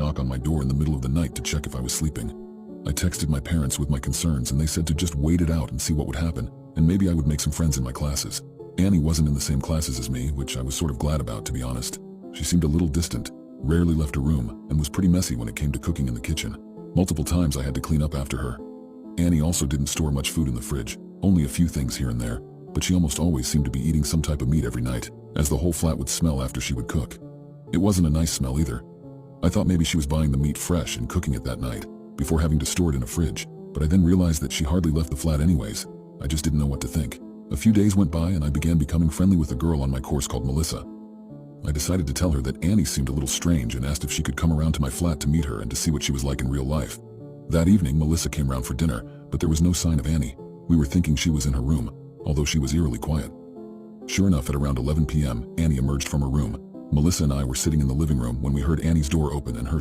knock on my door in the middle of the night to check if I was sleeping. I texted my parents with my concerns and they said to just wait it out and see what would happen, and maybe I would make some friends in my classes. Annie wasn't in the same classes as me, which I was sort of glad about, to be honest. She seemed a little distant, rarely left her room, and was pretty messy when it came to cooking in the kitchen. Multiple times I had to clean up after her. Annie also didn't store much food in the fridge, only a few things here and there, but she almost always seemed to be eating some type of meat every night, as the whole flat would smell after she would cook. It wasn't a nice smell either. I thought maybe she was buying the meat fresh and cooking it that night, before having to store it in a fridge, but I then realized that she hardly left the flat anyways. I just didn't know what to think. A few days went by and I began becoming friendly with a girl on my course called Melissa. I decided to tell her that Annie seemed a little strange and asked if she could come around to my flat to meet her and to see what she was like in real life. That evening, Melissa came round for dinner, but there was no sign of Annie. We were thinking she was in her room, although she was eerily quiet. Sure enough, at around 11 p.m., Annie emerged from her room. Melissa and I were sitting in the living room when we heard Annie's door open and her